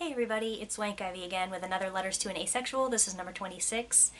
Hey everybody, it's Wank Ivy again with another Letters to an Asexual. This is number 26.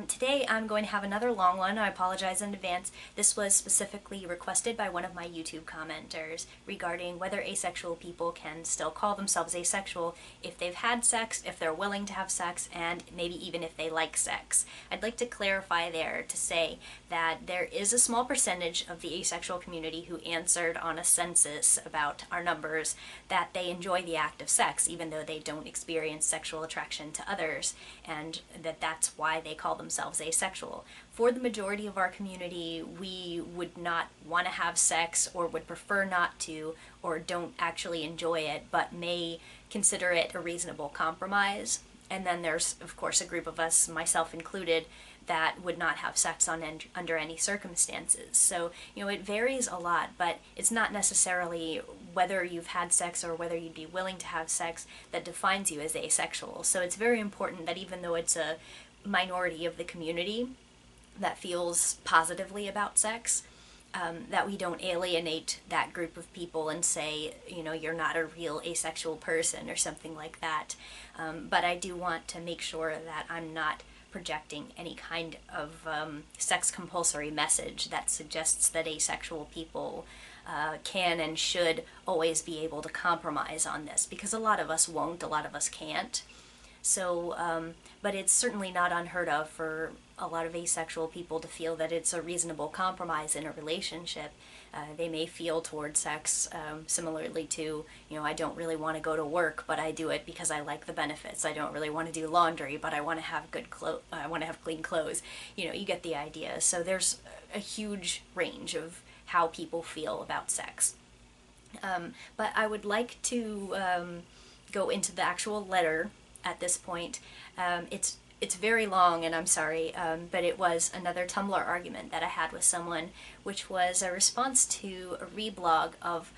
Today I'm going to have another long one. I apologize in advance. This was specifically requested by one of my YouTube commenters regarding whether asexual people can still call themselves asexual if they've had sex, if they're willing to have sex, and maybe even if they like sex. I'd like to clarify there to say that there is a small percentage of the asexual community who answered on a census about our numbers that they enjoy the act of sex even though they don't experience sexual attraction to others, and that's why they call themselves asexual. For the majority of our community, we would not want to have sex or would prefer not to or don't actually enjoy it but may consider it a reasonable compromise. And then there's, of course, a group of us, myself included, that would not have sex under any circumstances. So, it varies a lot, but it's not necessarily whether you've had sex or whether you'd be willing to have sex that defines you as asexual. So it's very important that even though it's a minority of the community that feels positively about sex, that we don't alienate that group of people and say, you're not a real asexual person or something like that. But I do want to make sure that I'm not projecting any kind of sex compulsory message that suggests that asexual people can and should always be able to compromise on this, because a lot of us won't, a lot of us can't. So, but it's certainly not unheard of for a lot of asexual people to feel that it's a reasonable compromise in a relationship. They may feel towards sex similarly to, I don't really want to go to work, but I do it because I like the benefits. I don't really want to do laundry, but I want to have I want to have clean clothes. You get the idea. So there's a huge range of how people feel about sex. But I would like to go into the actual letter at this point. It's very long, and I'm sorry, but it was another Tumblr argument that I had with someone, which was a response to a reblog of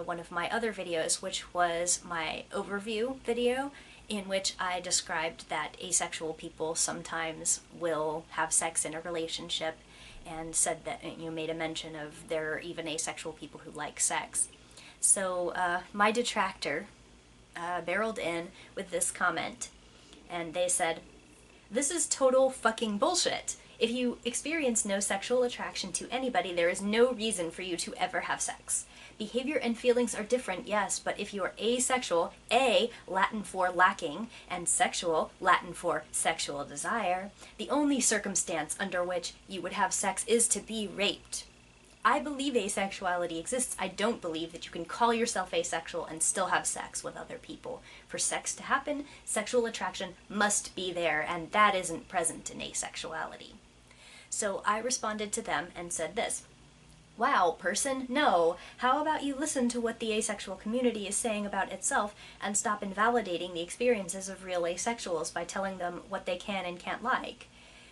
one of my other videos, which was my overview video, in which I described that asexual people sometimes will have sex in a relationship, and said that you made a mention of there are even asexual people who like sex. So my detractor barreled in with this comment, and they said, "This is total fucking bullshit. If you experience no sexual attraction to anybody, there is no reason for you to ever have sex. Behavior and feelings are different, yes, but if you are asexual, A, Latin for lacking, and sexual, Latin for sexual desire, the only circumstance under which you would have sex is to be raped. I believe asexuality exists. I don't believe that you can call yourself asexual and still have sex with other people. For sex to happen, sexual attraction must be there, and that isn't present in asexuality." So I responded to them and said this: "Wow, person, no. How about you listen to what the asexual community is saying about itself and stop invalidating the experiences of real asexuals by telling them what they can and can't like?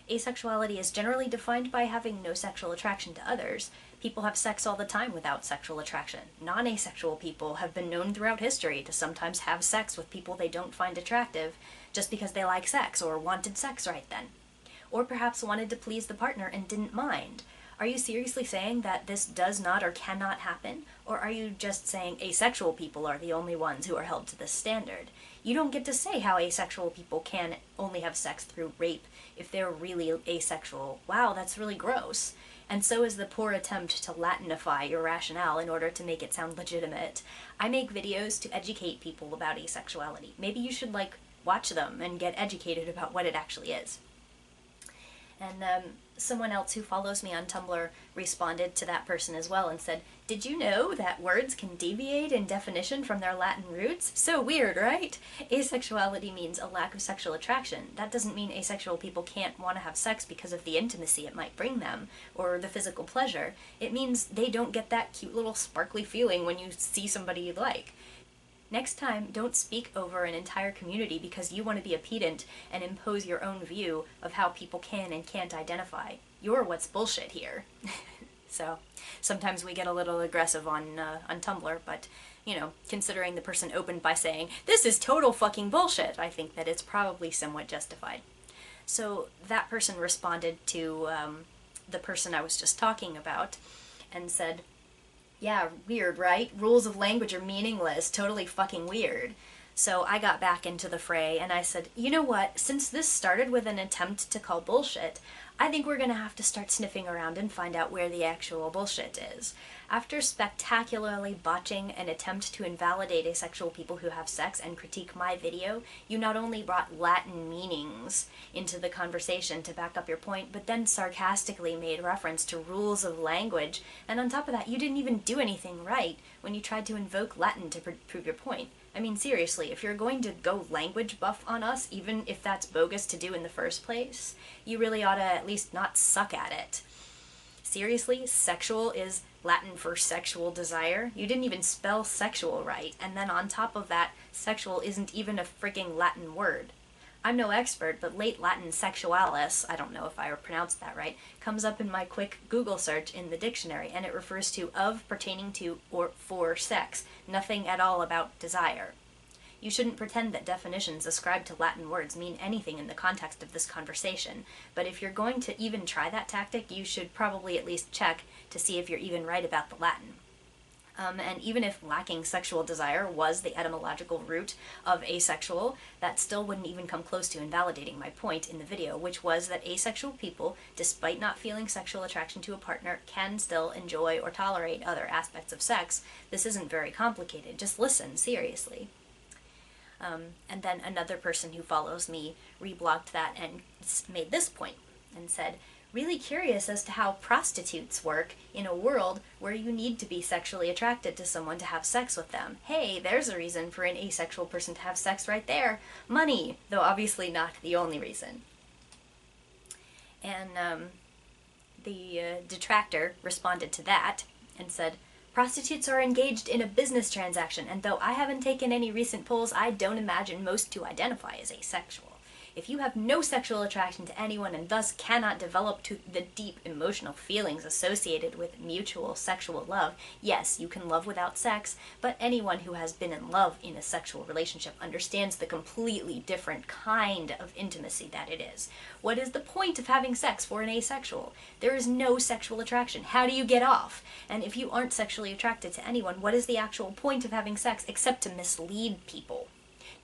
Asexuality is generally defined by having no sexual attraction to others. People have sex all the time without sexual attraction. Non-asexual people have been known throughout history to sometimes have sex with people they don't find attractive just because they like sex or wanted sex right then. Or perhaps wanted to please the partner and didn't mind. Are you seriously saying that this does not or cannot happen? Or are you just saying asexual people are the only ones who are held to this standard? You don't get to say how asexual people can only have sex through rape if they're really asexual. Wow, that's really gross. And so is the poor attempt to Latinify your rationale in order to make it sound legitimate. I make videos to educate people about asexuality. Maybe you should, watch them and get educated about what it actually is." And someone else who follows me on Tumblr responded to that person as well and said, "Did you know that words can deviate in definition from their Latin roots? So weird, right? Asexuality means a lack of sexual attraction. That doesn't mean asexual people can't want to have sex because of the intimacy it might bring them, or the physical pleasure. It means they don't get that cute little sparkly feeling when you see somebody you like. Next time, don't speak over an entire community because you want to be a pedant and impose your own view of how people can and can't identify. You're what's bullshit here." So, sometimes we get a little aggressive on Tumblr, but, considering the person opened by saying, "This is total fucking bullshit," I think that it's probably somewhat justified. So, that person responded to the person I was just talking about and said, "Yeah, weird, right? Rules of language are meaningless. Totally fucking weird." So I got back into the fray and I said, you know what, since this started with an attempt to call bullshit, I think we're going to have to start sniffing around and find out where the actual bullshit is. After spectacularly botching an attempt to invalidate asexual people who have sex and critique my video, you not only brought Latin meanings into the conversation to back up your point, but then sarcastically made reference to rules of language, and on top of that, you didn't even do anything right when you tried to invoke Latin to prove your point. I mean, seriously, if you're going to go language buff on us, even if that's bogus to do in the first place, you really ought to at least not suck at it. Seriously, sexual is Latin for sexual desire? You didn't even spell sexual right, and then on top of that, sexual isn't even a freaking Latin word. I'm no expert, but late Latin sexualis, I don't know if I pronounced that right, comes up in my quick Google search in the dictionary, and it refers to of, pertaining to, or for sex, nothing at all about desire. You shouldn't pretend that definitions ascribed to Latin words mean anything in the context of this conversation, but if you're going to even try that tactic, you should probably at least check to see if you're even right about the Latin. And even if lacking sexual desire was the etymological root of asexual, that still wouldn't even come close to invalidating my point in the video, which was that asexual people, despite not feeling sexual attraction to a partner, can still enjoy or tolerate other aspects of sex. This isn't very complicated. Just listen, seriously. And then another person who follows me reblogged that and made this point and said, really curious as to how prostitutes work in a world where you need to be sexually attracted to someone to have sex with them. Hey, there's a reason for an asexual person to have sex right there. Money, though obviously not the only reason. And the detractor responded to that and said, prostitutes are engaged in a business transaction, and though I haven't taken any recent polls, I don't imagine most to identify as asexual. If you have no sexual attraction to anyone and thus cannot develop to the deep emotional feelings associated with mutual sexual love, yes, you can love without sex, but anyone who has been in love in a sexual relationship understands the completely different kind of intimacy that it is. What is the point of having sex for an asexual? There is no sexual attraction. How do you get off? And if you aren't sexually attracted to anyone, what is the actual point of having sex except to mislead people?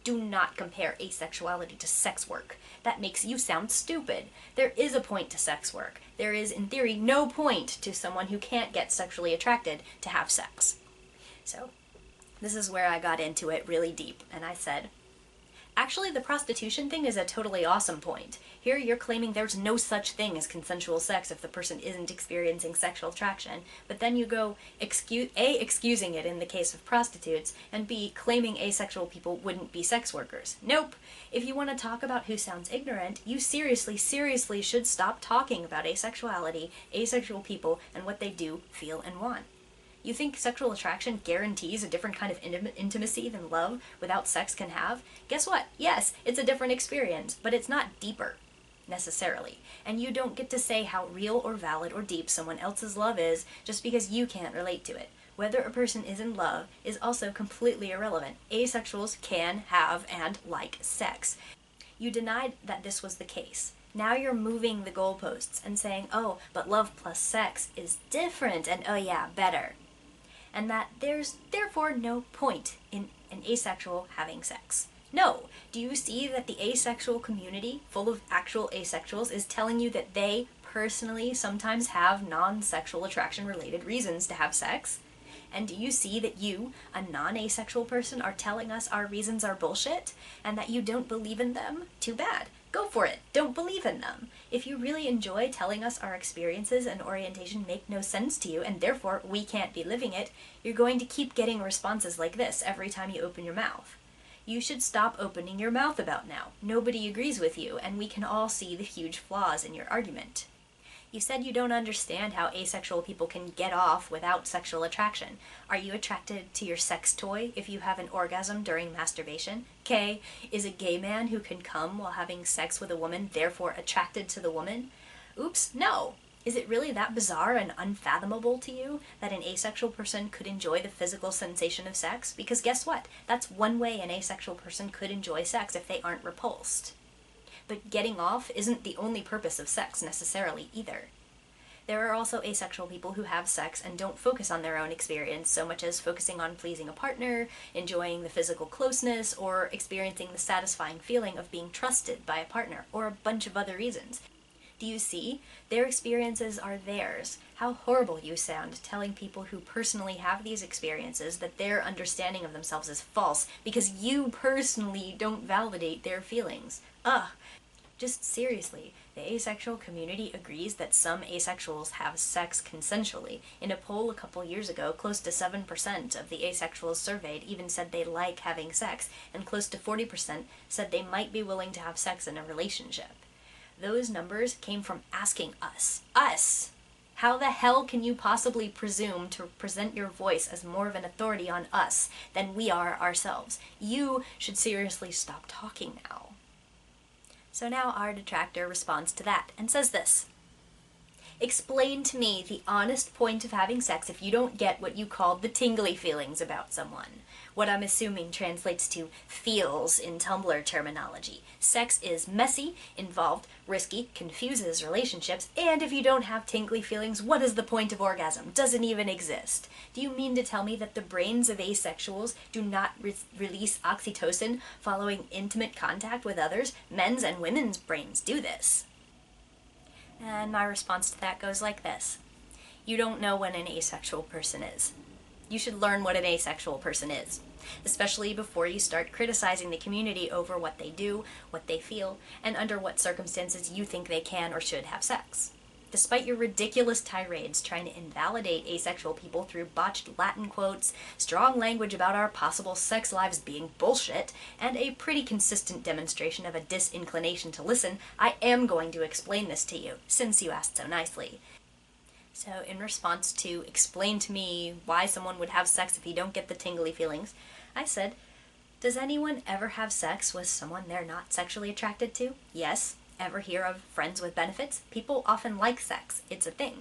Do not compare asexuality to sex work. That makes you sound stupid. There is a point to sex work. There is, in theory, no point to someone who can't get sexually attracted to have sex. So, this is where I got into it really deep, and I said, actually, the prostitution thing is a totally awesome point. Here you're claiming there's no such thing as consensual sex if the person isn't experiencing sexual attraction, but then you go excusing it in the case of prostitutes, and B, claiming asexual people wouldn't be sex workers. Nope. If you want to talk about who sounds ignorant, you seriously should stop talking about asexuality, asexual people, and what they do, feel, and want. You think sexual attraction guarantees a different kind of intimacy than love without sex can have? Guess what? Yes, it's a different experience, but it's not deeper, necessarily. And you don't get to say how real or valid or deep someone else's love is just because you can't relate to it. Whether a person is in love is also completely irrelevant. Asexuals can have and like sex. You denied that this was the case. Now you're moving the goalposts and saying, oh, but love plus sex is different, and oh yeah, better. And that there's therefore no point in an asexual having sex. No. Do you see that the asexual community, full of actual asexuals, is telling you that they personally sometimes have non-sexual attraction related reasons to have sex? And do you see that you, a non-asexual person, are telling us our reasons are bullshit and that you don't believe in them? Too bad. Go for it. Don't believe in them. If you really enjoy telling us our experiences and orientation make no sense to you and therefore we can't be living it, you're going to keep getting responses like this every time you open your mouth. You should stop opening your mouth about now. Nobody agrees with you, and we can all see the huge flaws in your argument. You said you don't understand how asexual people can get off without sexual attraction. Are you attracted to your sex toy if you have an orgasm during masturbation? K, is a gay man who can come while having sex with a woman therefore attracted to the woman? Oops, no. Is it really that bizarre and unfathomable to you that an asexual person could enjoy the physical sensation of sex? Because guess what? That's one way an asexual person could enjoy sex if they aren't repulsed. But getting off isn't the only purpose of sex necessarily either. There are also asexual people who have sex and don't focus on their own experience so much as focusing on pleasing a partner, enjoying the physical closeness, or experiencing the satisfying feeling of being trusted by a partner, or a bunch of other reasons. Do you see? Their experiences are theirs. How horrible you sound telling people who personally have these experiences that their understanding of themselves is false because you personally don't validate their feelings. Ugh. Just seriously, the asexual community agrees that some asexuals have sex consensually. In a poll a couple years ago, close to 7% of the asexuals surveyed even said they like having sex, and close to 40% said they might be willing to have sex in a relationship. Those numbers came from asking us. Us! How the hell can you possibly presume to present your voice as more of an authority on us than we are ourselves? You should seriously stop talking now. So now our detractor responds to that and says this: explain to me the honest point of having sex if you don't get what you called the tingly feelings about someone. What I'm assuming translates to feels in Tumblr terminology. Sex is messy, involved, risky, confuses relationships, and if you don't have tingly feelings, what is the point of orgasm? Doesn't even exist. Do you mean to tell me that the brains of asexuals do not release oxytocin following intimate contact with others? Men's and women's brains do this. And my response to that goes like this: you don't know what an asexual person is. You should learn what an asexual person is, especially before you start criticizing the community over what they do, what they feel, and under what circumstances you think they can or should have sex. Despite your ridiculous tirades trying to invalidate asexual people through botched Latin quotes, strong language about our possible sex lives being bullshit, and a pretty consistent demonstration of a disinclination to listen, I am going to explain this to you, since you asked so nicely. So in response to explain to me why someone would have sex if you don't get the tingly feelings, I said, does anyone ever have sex with someone they're not sexually attracted to? Yes. Ever hear of friends with benefits? People often like sex. It's a thing.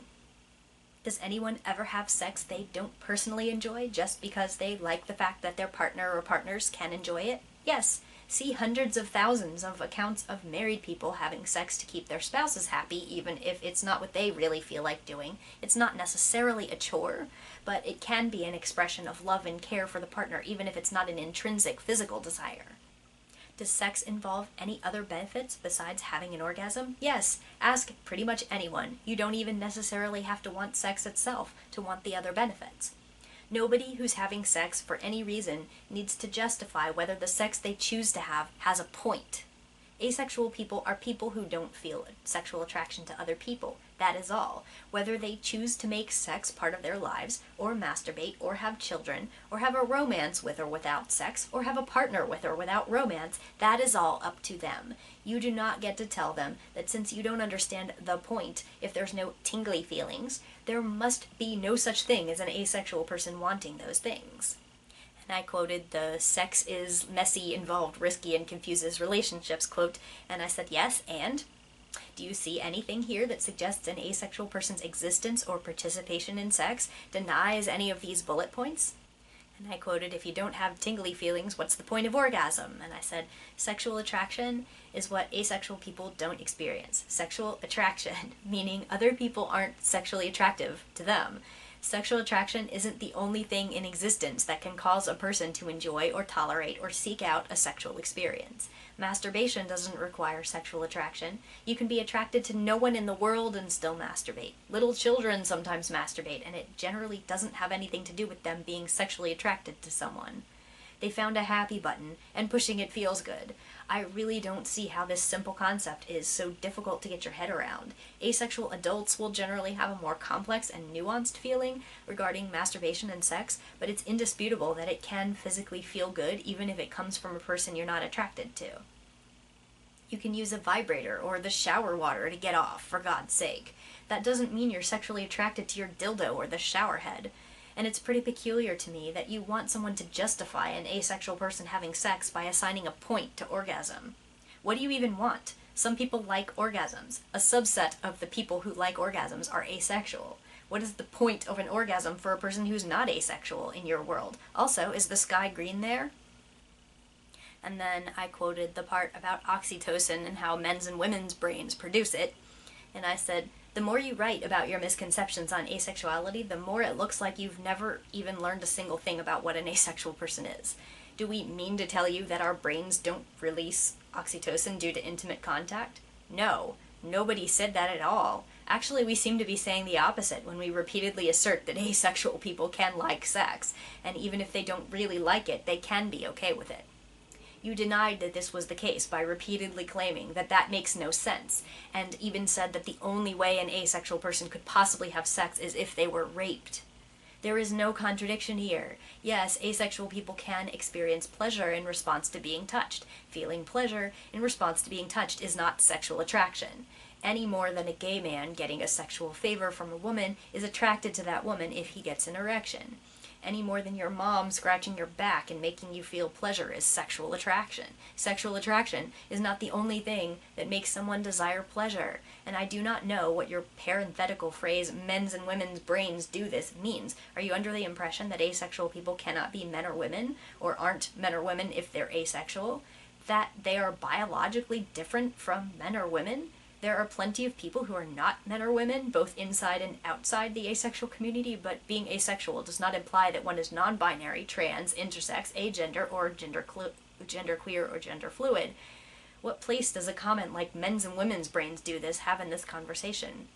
Does anyone ever have sex they don't personally enjoy just because they like the fact that their partner or partners can enjoy it? Yes. See hundreds of thousands of accounts of married people having sex to keep their spouses happy, even if it's not what they really feel like doing. It's not necessarily a chore, but it can be an expression of love and care for the partner, even if it's not an intrinsic physical desire. Does sex involve any other benefits besides having an orgasm? Yes. Ask pretty much anyone. You don't even necessarily have to want sex itself to want the other benefits. Nobody who's having sex for any reason needs to justify whether the sex they choose to have has a point. Asexual people are people who don't feel sexual attraction to other people. That is all. Whether they choose to make sex part of their lives, or masturbate, or have children, or have a romance with or without sex, or have a partner with or without romance, that is all up to them. You do not get to tell them that since you don't understand the point, if there's no tingly feelings, there must be no such thing as an asexual person wanting those things. And I quoted the sex is messy, involved, risky, and confuses relationships quote, and I said, yes, and? Do you see anything here that suggests an asexual person's existence or participation in sex denies any of these bullet points? And I quoted, if you don't have tingly feelings, what's the point of orgasm? And I said, sexual attraction is what asexual people don't experience. Sexual attraction, meaning other people aren't sexually attractive to them. Sexual attraction isn't the only thing in existence that can cause a person to enjoy or tolerate or seek out a sexual experience. Masturbation doesn't require sexual attraction. You can be attracted to no one in the world and still masturbate. Little children sometimes masturbate, and it generally doesn't have anything to do with them being sexually attracted to someone. They found a happy button, and pushing it feels good. I really don't see how this simple concept is so difficult to get your head around. Asexual adults will generally have a more complex and nuanced feeling regarding masturbation and sex, but it's indisputable that it can physically feel good even if it comes from a person you're not attracted to. You can use a vibrator or the shower water to get off, for God's sake. That doesn't mean you're sexually attracted to your dildo or the shower head. And it's pretty peculiar to me that you want someone to justify an asexual person having sex by assigning a point to orgasm. What do you even want? Some people like orgasms. A subset of the people who like orgasms are asexual. What is the point of an orgasm for a person who's not asexual in your world? Also, is the sky green there? And then I quoted the part about oxytocin and how men's and women's brains produce it. And I said, The more you write about your misconceptions on asexuality, the more it looks like you've never even learned a single thing about what an asexual person is. Do we mean to tell you that our brains don't release oxytocin due to intimate contact? No, nobody said that at all. Actually, we seem to be saying the opposite when we repeatedly assert that asexual people can like sex, and even if they don't really like it, they can be okay with it. You denied that this was the case by repeatedly claiming that that makes no sense, and even said that the only way an asexual person could possibly have sex is if they were raped. There is no contradiction here. Yes, asexual people can experience pleasure in response to being touched. Feeling pleasure in response to being touched is not sexual attraction, any more than a gay man getting a sexual favor from a woman is attracted to that woman if he gets an erection. Any more than your mom scratching your back and making you feel pleasure is sexual attraction. Sexual attraction is not the only thing that makes someone desire pleasure, and I do not know what your parenthetical phrase, men's and women's brains do this, means. Are you under the impression that asexual people cannot be men or women, or aren't men or women if they're asexual? That they are biologically different from men or women? There are plenty of people who are not men or women, both inside and outside the asexual community, but being asexual does not imply that one is non-binary, trans, intersex, agender, or genderqueer or gender fluid. What place does a comment like men's and women's brains do this have in this conversation?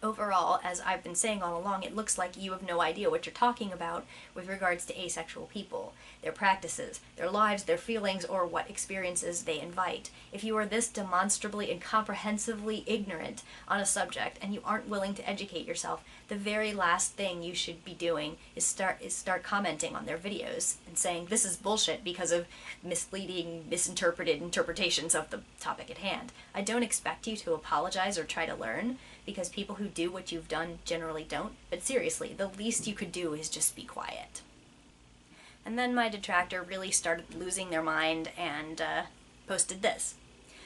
Overall, as I've been saying all along, it looks like you have no idea what you're talking about with regards to asexual people, their practices, their lives, their feelings, or what experiences they invite. If you are this demonstrably and comprehensively ignorant on a subject and you aren't willing to educate yourself, the very last thing you should be doing is start commenting on their videos and saying this is bullshit because of misleading, misinterpreted interpretations of the topic at hand. I don't expect you to apologize or try to learn, because people who do what you've done generally don't, but seriously, the least you could do is just be quiet. And then my detractor really started losing their mind and posted this.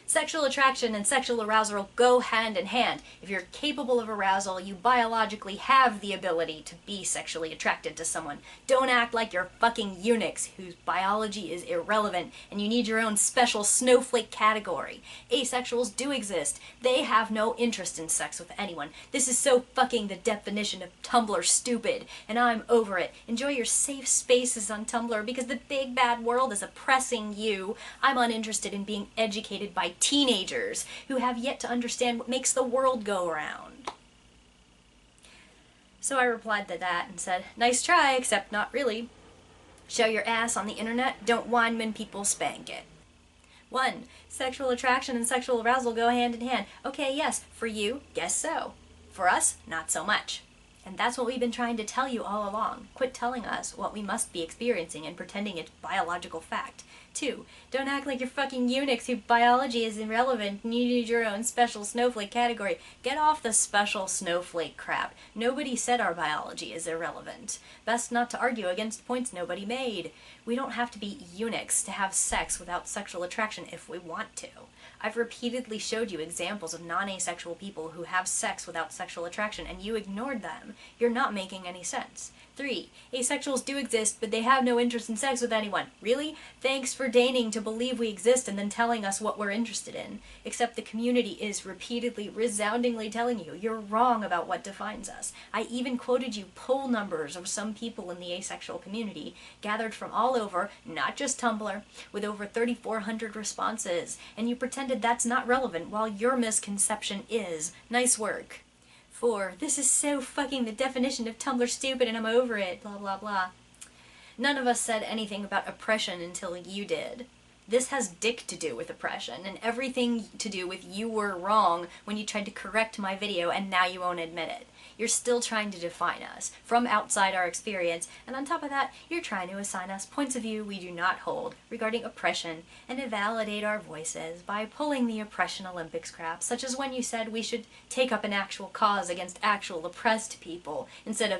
Sexual attraction and sexual arousal go hand in hand. If you're capable of arousal, you biologically have the ability to be sexually attracted to someone. Don't act like you're fucking eunuchs whose biology is irrelevant and you need your own special snowflake category. Asexuals do exist. They have no interest in sex with anyone. This is so fucking the definition of Tumblr stupid, and I'm over it. Enjoy your safe spaces on Tumblr because the big bad world is oppressing you. I'm uninterested in being educated by teenagers who have yet to understand what makes the world go around. So I replied to that and said, nice try, except not really. Show your ass on the internet, don't whine when people spank it. 1. Sexual attraction and sexual arousal go hand in hand. Okay, yes, for you, guess so. For us, not so much. And that's what we've been trying to tell you all along. Quit telling us what we must be experiencing and pretending it's biological fact. 2. Don't act like you're fucking eunuchs whose biology is irrelevant and you need your own special snowflake category. Get off the special snowflake crap. Nobody said our biology is irrelevant. Best not to argue against points nobody made. We don't have to be eunuchs to have sex without sexual attraction if we want to. I've repeatedly showed you examples of non-asexual people who have sex without sexual attraction, and you ignored them. You're not making any sense. 3. Asexuals do exist, but they have no interest in sex with anyone. Really? Thanks for deigning to believe we exist and then telling us what we're interested in. Except the community is repeatedly, resoundingly telling you you're wrong about what defines us. I even quoted you poll numbers of some people in the asexual community, gathered from all over, not just Tumblr, with over 3,400 responses, and you pretended that's not relevant while your misconception is. Nice work. 4. This is so fucking the definition of Tumblr stupid and I'm over it, blah blah blah. None of us said anything about oppression until you did. This has dick to do with oppression, and everything to do with you were wrong when you tried to correct my video and now you won't admit it. You're still trying to define us from outside our experience, and on top of that, you're trying to assign us points of view we do not hold regarding oppression and invalidate our voices by pulling the oppression Olympics crap, such as when you said we should take up an actual cause against actual oppressed people instead of,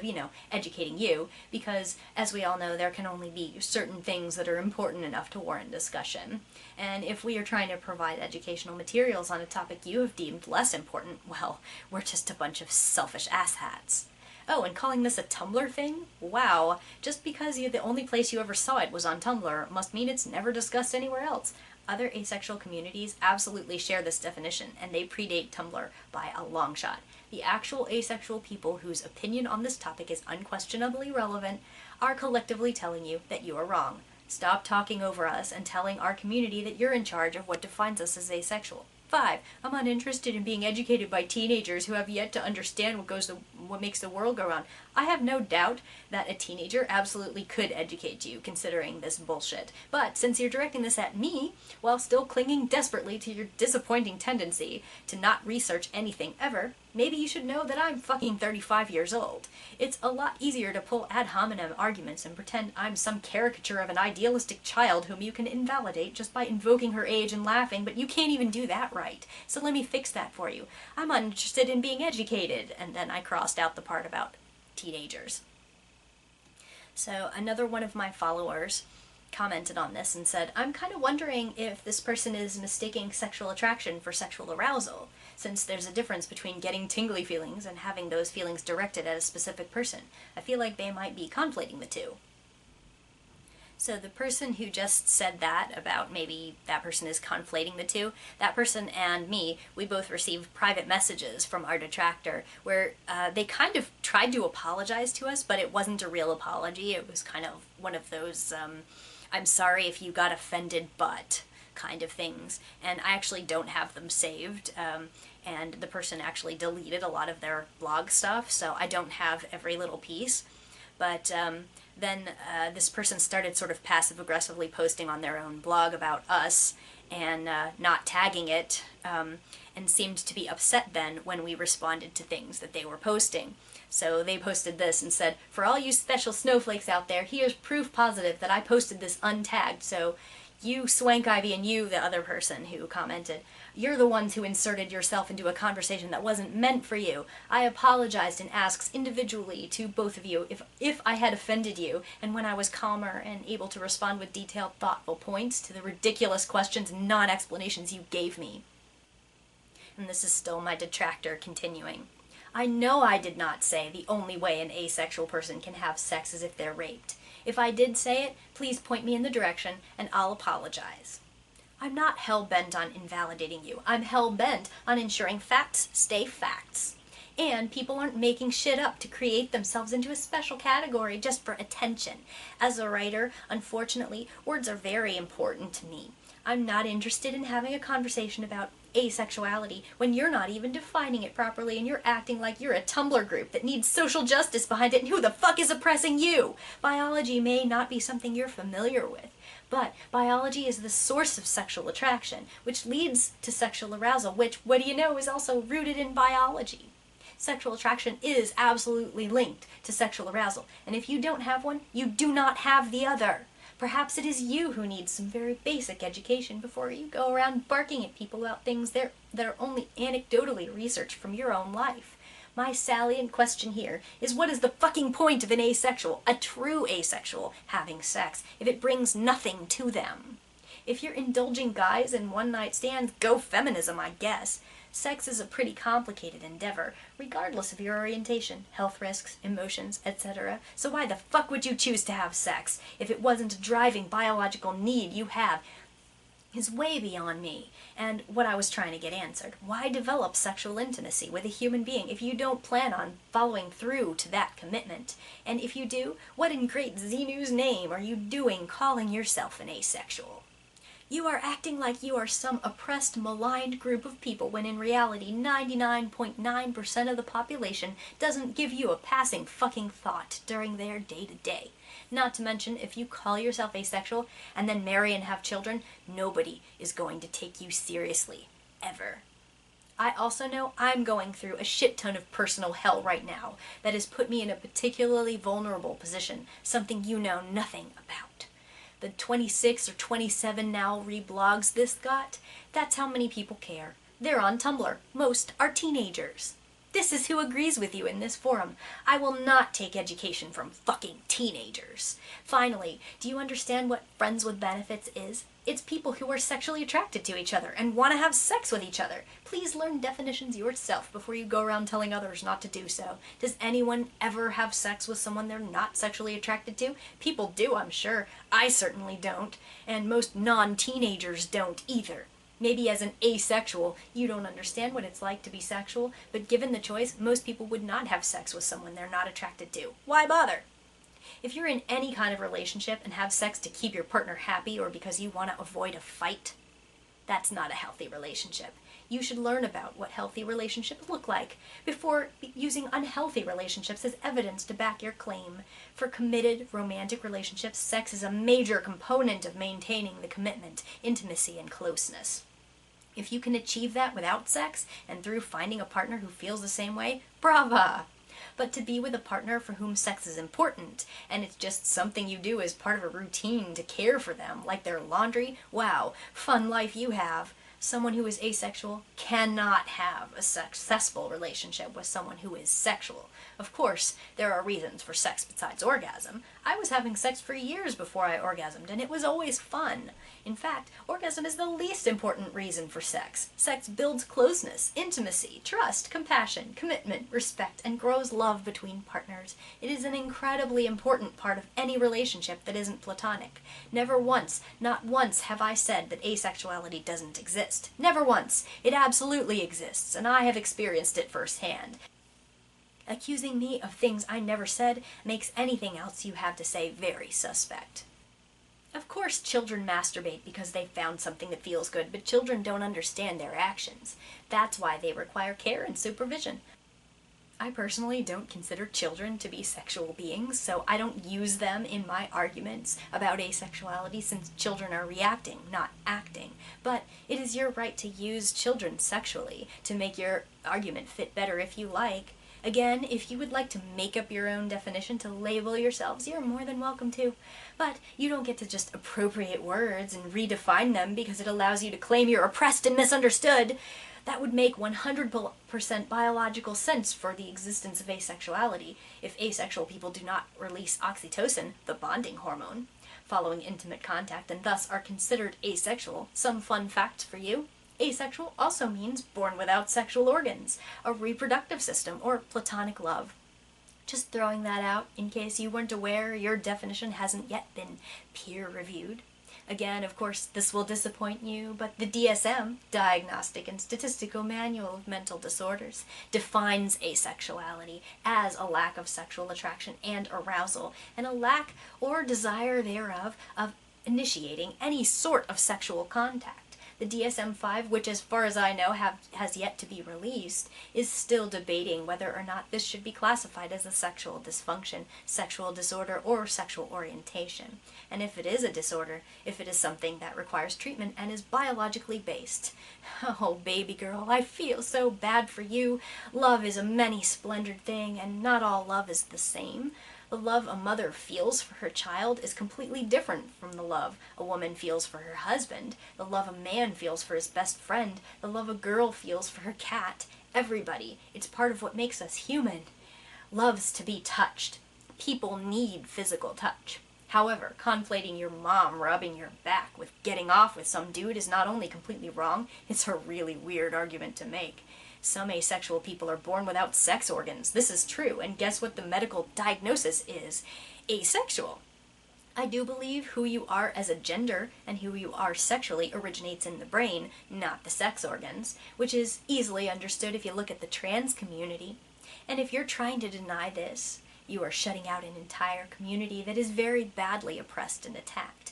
educating you, because, as we all know, there can only be certain things that are important enough to warrant discussion. And if we are trying to provide educational materials on a topic you have deemed less important, well, we're just a bunch of selfish asshats. Oh, and calling this a Tumblr thing? Wow. Just because the only place you ever saw it was on Tumblr must mean it's never discussed anywhere else. Other asexual communities absolutely share this definition, and they predate Tumblr by a long shot. The actual asexual people whose opinion on this topic is unquestionably relevant are collectively telling you that you are wrong. Stop talking over us and telling our community that you're in charge of what defines us as asexual. 5. I'm uninterested in being educated by teenagers who have yet to understand what makes the world go round. I have no doubt that a teenager absolutely could educate you, considering this bullshit. But since you're directing this at me, while still clinging desperately to your disappointing tendency to not research anything ever, maybe you should know that I'm fucking 35 years old. It's a lot easier to pull ad hominem arguments and pretend I'm some caricature of an idealistic child whom you can invalidate just by invoking her age and laughing, but you can't even do that right. So let me fix that for you. I'm uninterested in being educated. And then I crossed out the part about teenagers. So another one of my followers commented on this and said, I'm kind of wondering if this person is mistaking sexual attraction for sexual arousal, since there's a difference between getting tingly feelings and having those feelings directed at a specific person. I feel like they might be conflating the two. So the person who just said that about maybe that person is conflating the two, that person and me, we both received private messages from our detractor where they kind of tried to apologize to us, but it wasn't a real apology. It was kind of one of those, I'm sorry if you got offended, but kind of things. And I actually don't have them saved. And the person actually deleted a lot of their blog stuff, so I don't have every little piece. But then this person started sort of passive-aggressively posting on their own blog about us and not tagging it, and seemed to be upset then when we responded to things that they were posting. So they posted this and said, for all you special snowflakes out there, here's proof positive that I posted this untagged, so you, Swank Ivy, and you, the other person who commented, you're the ones who inserted yourself into a conversation that wasn't meant for you. I apologized and asked individually to both of you if I had offended you, and when I was calmer and able to respond with detailed, thoughtful points to the ridiculous questions and non-explanations you gave me. And this is still my detractor continuing. I know I did not say the only way an asexual person can have sex is if they're raped. If I did say it, please point me in the direction and I'll apologize. I'm not hell-bent on invalidating you. I'm hell-bent on ensuring facts stay facts. And people aren't making shit up to create themselves into a special category just for attention. As a writer, unfortunately, words are very important to me. I'm not interested in having a conversation about asexuality when you're not even defining it properly and you're acting like you're a Tumblr group that needs social justice behind it, and who the fuck is oppressing you? Biology may not be something you're familiar with, but biology is the source of sexual attraction, which leads to sexual arousal, which, what do you know, is also rooted in biology. Sexual attraction is absolutely linked to sexual arousal, and if you don't have one, you do not have the other. Perhaps it is you who needs some very basic education before you go around barking at people about things that are only anecdotally researched from your own life. My salient question here is, what is the fucking point of an asexual, a true asexual, having sex if it brings nothing to them? If you're indulging guys in one-night stands, go feminism, I guess. Sex is a pretty complicated endeavor, regardless of your orientation, health risks, emotions, etc. So why the fuck would you choose to have sex if it wasn't a driving biological need you have? Is way beyond me, and what I was trying to get answered. Why develop sexual intimacy with a human being if you don't plan on following through to that commitment? And if you do, what in great Xenu's name are you doing calling yourself an asexual? You are acting like you are some oppressed, maligned group of people when in reality 99.9% of the population doesn't give you a passing fucking thought during their day-to-day. Not to mention, if you call yourself asexual and then marry and have children, nobody is going to take you seriously. Ever. I also know I'm going through a shit ton of personal hell right now that has put me in a particularly vulnerable position, something you know nothing about. The 26 or 27 now reblogs this got, that's how many people care. They're on Tumblr. Most are teenagers. This is who agrees with you in this forum. I will not take education from fucking teenagers. Finally, do you understand what friends with benefits is? It's people who are sexually attracted to each other and want to have sex with each other. Please learn definitions yourself before you go around telling others not to do so. Does anyone ever have sex with someone they're not sexually attracted to? People do, I'm sure. I certainly don't. And most non-teenagers don't either. Maybe as an asexual, you don't understand what it's like to be sexual, but given the choice, most people would not have sex with someone they're not attracted to. Why bother? If you're in any kind of relationship and have sex to keep your partner happy or because you want to avoid a fight, that's not a healthy relationship. You should learn about what healthy relationships look like before using unhealthy relationships as evidence to back your claim. For committed romantic relationships, sex is a major component of maintaining the commitment, intimacy, and closeness. If you can achieve that without sex and through finding a partner who feels the same way, brava! But to be with a partner for whom sex is important, and it's just something you do as part of a routine to care for them, like their laundry, wow, fun life you have. Someone who is asexual cannot have a successful relationship with someone who is sexual. Of course, there are reasons for sex besides orgasm. I was having sex for years before I orgasmed, and it was always fun. In fact, orgasm is the least important reason for sex. Sex builds closeness, intimacy, trust, compassion, commitment, respect, and grows love between partners. It is an incredibly important part of any relationship that isn't platonic. Never once, not once, have I said that asexuality doesn't exist. Never once. It absolutely exists, and I have experienced it firsthand. Accusing me of things I never said makes anything else you have to say very suspect. Of course children masturbate because they found something that feels good, but children don't understand their actions. That's why they require care and supervision. I personally don't consider children to be sexual beings, so I don't use them in my arguments about asexuality since children are reacting, not acting. But it is your right to use children sexually to make your argument fit better if you like. Again, if you would like to make up your own definition to label yourselves, you're more than welcome to. But you don't get to just appropriate words and redefine them because it allows you to claim you're oppressed and misunderstood. That would make 100% biological sense for the existence of asexuality if asexual people do not release oxytocin, the bonding hormone, following intimate contact and thus are considered asexual. Some fun facts for you. Asexual also means born without sexual organs, a reproductive system, or platonic love. Just throwing that out in case you weren't aware your definition hasn't yet been peer-reviewed. Again, of course, this will disappoint you, but the DSM, Diagnostic and Statistical Manual of Mental Disorders, defines asexuality as a lack of sexual attraction and arousal, and a lack or desire thereof of initiating any sort of sexual contact. The DSM-5, which as far as I know has yet to be released, is still debating whether or not this should be classified as a sexual dysfunction, sexual disorder, or sexual orientation. And if it is a disorder, if it is something that requires treatment and is biologically based. Oh, baby girl, I feel so bad for you. Love is a many-splendored thing, and not all love is the same. The love a mother feels for her child is completely different from the love a woman feels for her husband, the love a man feels for his best friend, the love a girl feels for her cat. Everybody. It's part of what makes us human. Loves to be touched. People need physical touch. However, conflating your mom rubbing your back with getting off with some dude is not only completely wrong, it's a really weird argument to make. Some asexual people are born without sex organs. This is true, and guess what the medical diagnosis is? Asexual. I do believe who you are as a gender and who you are sexually originates in the brain, not the sex organs, which is easily understood if you look at the trans community. And if you're trying to deny this, you are shutting out an entire community that is very badly oppressed and attacked.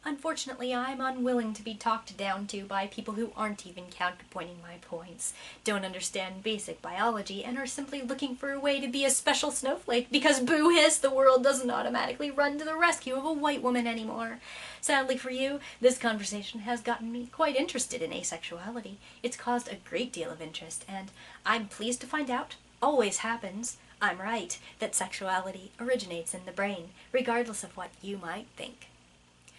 Unfortunately, I'm unwilling to be talked down to by people who aren't even counterpointing my points, don't understand basic biology, and are simply looking for a way to be a special snowflake because, boo-hiss, the world doesn't automatically run to the rescue of a white woman anymore. Sadly for you, this conversation has gotten me quite interested in asexuality. It's caused a great deal of interest, and I'm pleased to find out, always happens, I'm right, that sexuality originates in the brain, regardless of what you might think.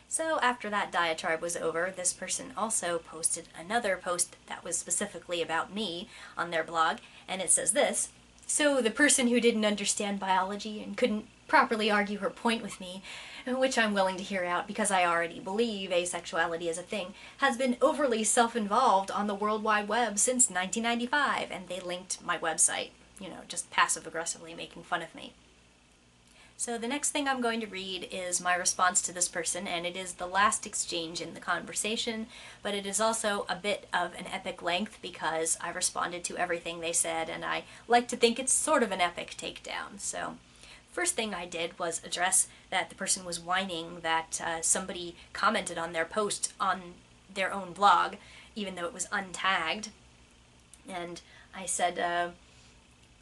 So after that diatribe was over, this person also posted another post that was specifically about me on their blog, and it says this: "So the person who didn't understand biology and couldn't properly argue her point with me, which I'm willing to hear out because I already believe asexuality as a thing, has been overly self-involved on the World Wide Web since 1995, and they linked my website, just passive-aggressively making fun of me. So the next thing I'm going to read is my response to this person, and it is the last exchange in the conversation, but it is also a bit of an epic length because I responded to everything they said, and I like to think it's sort of an epic takedown. So first thing I did was address that the person was whining that somebody commented on their post on their own blog, even though it was untagged. And I said,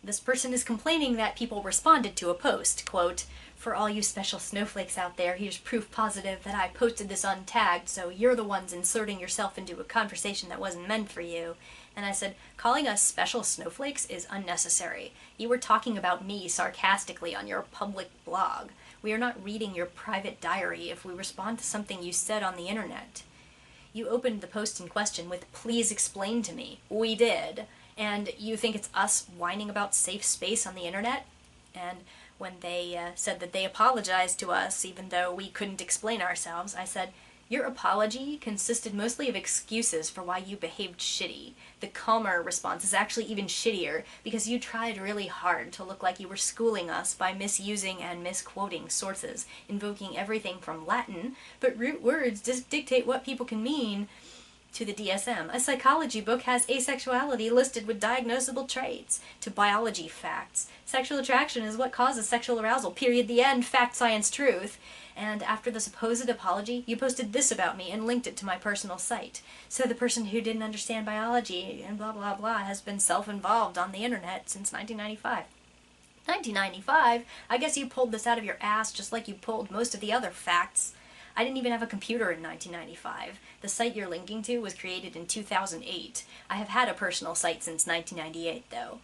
this person is complaining that people responded to a post, quote, "For all you special snowflakes out there, here's proof positive that I posted this untagged, so you're the ones inserting yourself into a conversation that wasn't meant for you." And I said, calling us special snowflakes is unnecessary. You were talking about me sarcastically on your public blog. We are not reading your private diary if we respond to something you said on the internet. You opened the post in question with, "Please explain to me." We did. And you think it's us whining about safe space on the internet? And when they said that they apologized to us even though we couldn't explain ourselves, I said, your apology consisted mostly of excuses for why you behaved shitty. The calmer response is actually even shittier because you tried really hard to look like you were schooling us by misusing and misquoting sources, invoking everything from Latin, but root words just dictate what people can mean, to the DSM. A psychology book has asexuality listed with diagnosable traits, to biology facts. Sexual attraction is what causes sexual arousal, period, the end, fact, science, truth. And after the supposed apology, you posted this about me and linked it to my personal site. So the person who didn't understand biology and blah blah blah has been self-involved on the internet since 1995. 1995? I guess you pulled this out of your ass just like you pulled most of the other facts. I didn't even have a computer in 1995. The site you're linking to was created in 2008. I have had a personal site since 1998, though.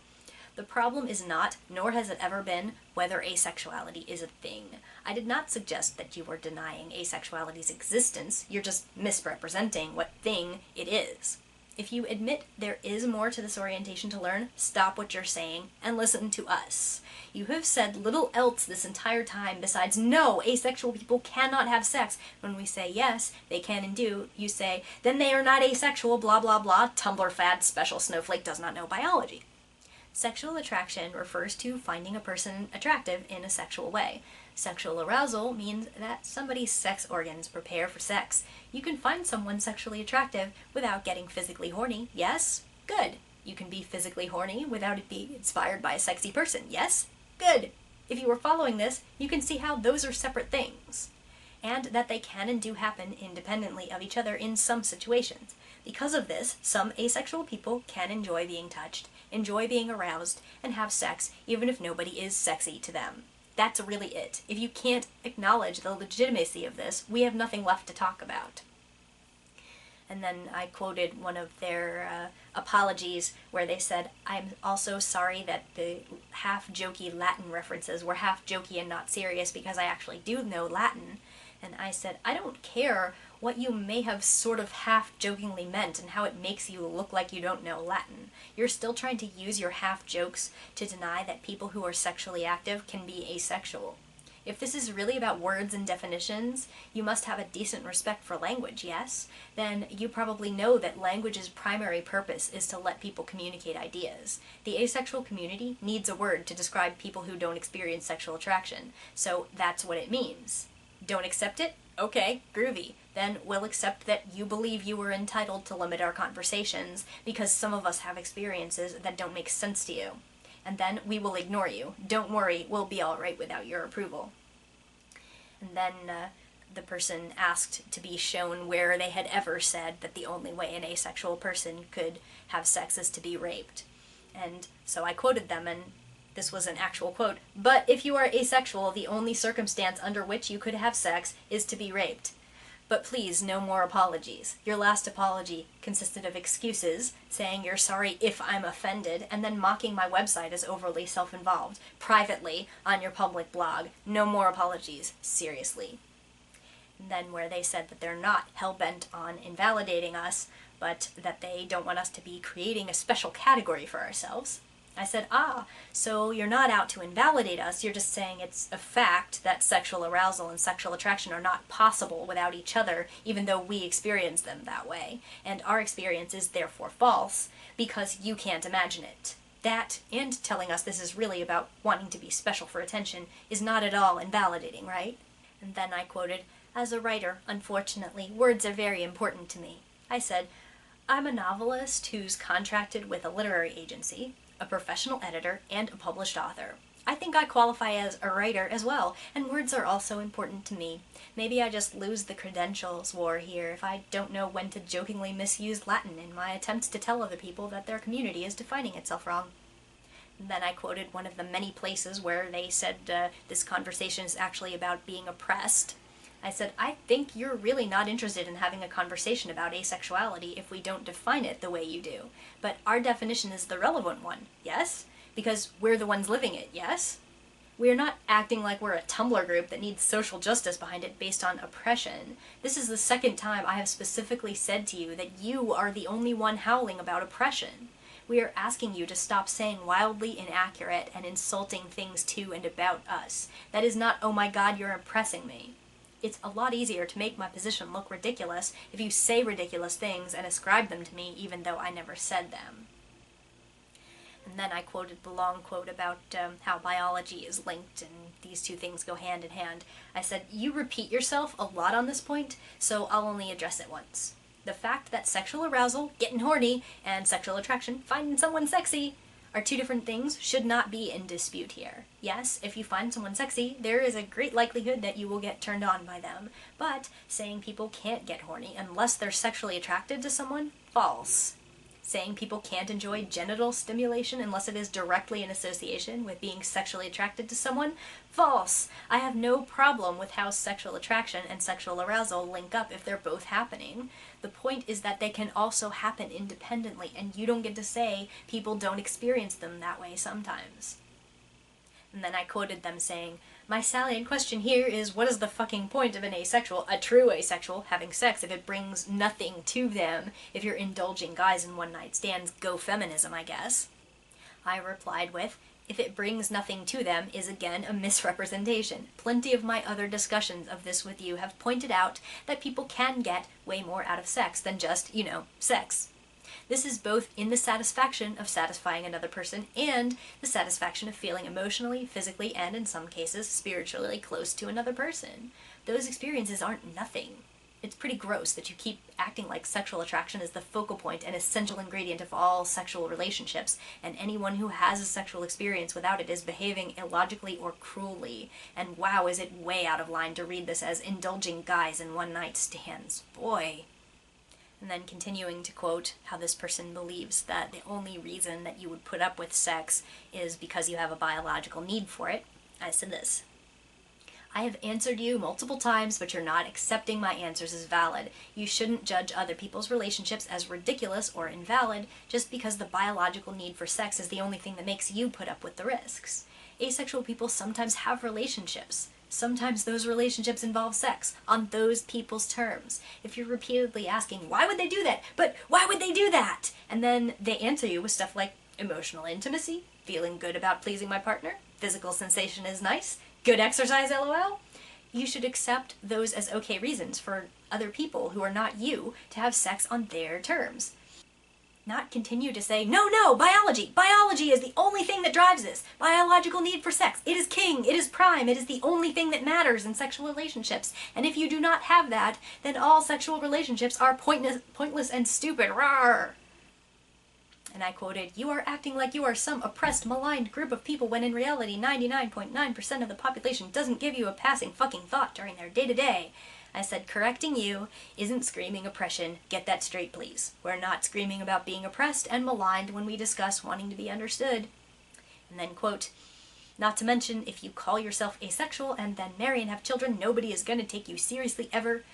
The problem is not, nor has it ever been, whether asexuality is a thing. I did not suggest that you were denying asexuality's existence. You're just misrepresenting what thing it is. If you admit there is more to this orientation to learn, stop what you're saying and listen to us. You have said little else this entire time besides, no, asexual people cannot have sex. When we say yes, they can and do, you say, then they are not asexual, blah blah blah, Tumblr fad, special snowflake does not know biology. Sexual attraction refers to finding a person attractive in a sexual way. Sexual arousal means that somebody's sex organs prepare for sex. You can find someone sexually attractive without getting physically horny, yes? Good. You can be physically horny without it being inspired by a sexy person, yes? Good. If you were following this, you can see how those are separate things, and that they can and do happen independently of each other in some situations. Because of this, some asexual people can enjoy being touched, enjoy being aroused, and have sex even if nobody is sexy to them. That's really it. If you can't acknowledge the legitimacy of this, we have nothing left to talk about. And then I quoted one of their apologies where they said, I'm also sorry that the half-jokey Latin references were half-jokey and not serious because I actually do know Latin. And I said, I don't care what you may have sort of half-jokingly meant and how it makes you look like you don't know Latin. You're still trying to use your half-jokes to deny that people who are sexually active can be asexual. If this is really about words and definitions, you must have a decent respect for language, yes? Then you probably know that language's primary purpose is to let people communicate ideas. The asexual community needs a word to describe people who don't experience sexual attraction, so that's what it means. Don't accept it? Okay, groovy. Then we'll accept that you believe you were entitled to limit our conversations because some of us have experiences that don't make sense to you. And then we will ignore you. Don't worry, we'll be alright without your approval. And then the person asked to be shown where they had ever said that the only way an asexual person could have sex is to be raped. And so I quoted them, and this was an actual quote, "But if you are asexual, the only circumstance under which you could have sex is to be raped. But please, no more apologies. Your last apology consisted of excuses, saying you're sorry if I'm offended, and then mocking my website as overly self-involved, privately, on your public blog. No more apologies. Seriously." And then where they said that they're not hell-bent on invalidating us, but that they don't want us to be creating a special category for ourselves, I said, so you're not out to invalidate us, you're just saying it's a fact that sexual arousal and sexual attraction are not possible without each other, even though we experience them that way, and our experience is therefore false, because you can't imagine it. That, and telling us this is really about wanting to be special for attention, is not at all invalidating, right? And then I quoted, "As a writer, unfortunately, words are very important to me." I said, "I'm a novelist who's contracted with a literary agency, a professional editor, and a published author. I think I qualify as a writer as well, and words are also important to me. Maybe I just lose the credentials war here if I don't know when to jokingly misuse Latin in my attempts to tell other people that their community is defining itself wrong." And then I quoted one of the many places where they said this conversation is actually about being oppressed. I said, "I think you're really not interested in having a conversation about asexuality if we don't define it the way you do. But our definition is the relevant one, yes? Because we're the ones living it, yes? We're not acting like we're a Tumblr group that needs social justice behind it based on oppression. This is the second time I have specifically said to you that you are the only one howling about oppression. We are asking you to stop saying wildly inaccurate and insulting things to and about us. That is not, oh my god, you're oppressing me. It's a lot easier to make my position look ridiculous if you say ridiculous things and ascribe them to me even though I never said them." And then I quoted the long quote about how biology is linked and these two things go hand in hand. I said, "You repeat yourself a lot on this point, so I'll only address it once. The fact that sexual arousal, getting horny, and sexual attraction, finding someone sexy, are two different things should not be in dispute here. Yes, if you find someone sexy, there is a great likelihood that you will get turned on by them, but saying people can't get horny unless they're sexually attracted to someone, false. Saying people can't enjoy genital stimulation unless it is directly in association with being sexually attracted to someone, false. I have no problem with how sexual attraction and sexual arousal link up if they're both happening. The point is that they can also happen independently, and you don't get to say people don't experience them that way sometimes." And then I quoted them saying, "My salient question here is, what is the fucking point of an asexual, a true asexual, having sex if it brings nothing to them? If you're indulging guys in one-night stands, go feminism, I guess." I replied with, "If it brings nothing to them is again a misrepresentation. Plenty of my other discussions of this with you have pointed out that people can get way more out of sex than just, sex. This is both in the satisfaction of satisfying another person and the satisfaction of feeling emotionally, physically, and in some cases spiritually close to another person. Those experiences aren't nothing. It's pretty gross that you keep acting like sexual attraction is the focal point and essential ingredient of all sexual relationships, and anyone who has a sexual experience without it is behaving illogically or cruelly. And wow, is it way out of line to read this as indulging guys in one-night stands. Boy." And then continuing to quote how this person believes that the only reason that you would put up with sex is because you have a biological need for it, I said this: "I have answered you multiple times, but you're not accepting my answers as valid. You shouldn't judge other people's relationships as ridiculous or invalid just because the biological need for sex is the only thing that makes you put up with the risks. Asexual people sometimes have relationships. Sometimes those relationships involve sex, on those people's terms. If you're repeatedly asking, why would they do that? But why would they do that? And then they answer you with stuff like emotional intimacy, feeling good about pleasing my partner, physical sensation is nice, good exercise, lol. You should accept those as okay reasons for other people who are not you to have sex on their terms. Not continue to say, no, biology! Biology is the only thing that drives this! Biological need for sex! It is king! It is prime! It is the only thing that matters in sexual relationships! And if you do not have that, then all sexual relationships are pointless and stupid! Rawr! And I quoted, "You are acting like you are some oppressed, maligned group of people when in reality 99.9% of the population doesn't give you a passing fucking thought during their day-to-day. I said, correcting you isn't screaming oppression. Get that straight, please. We're not screaming about being oppressed and maligned when we discuss wanting to be understood." And then, quote, "Not to mention, if you call yourself asexual and then marry and have children, nobody is going to take you seriously ever."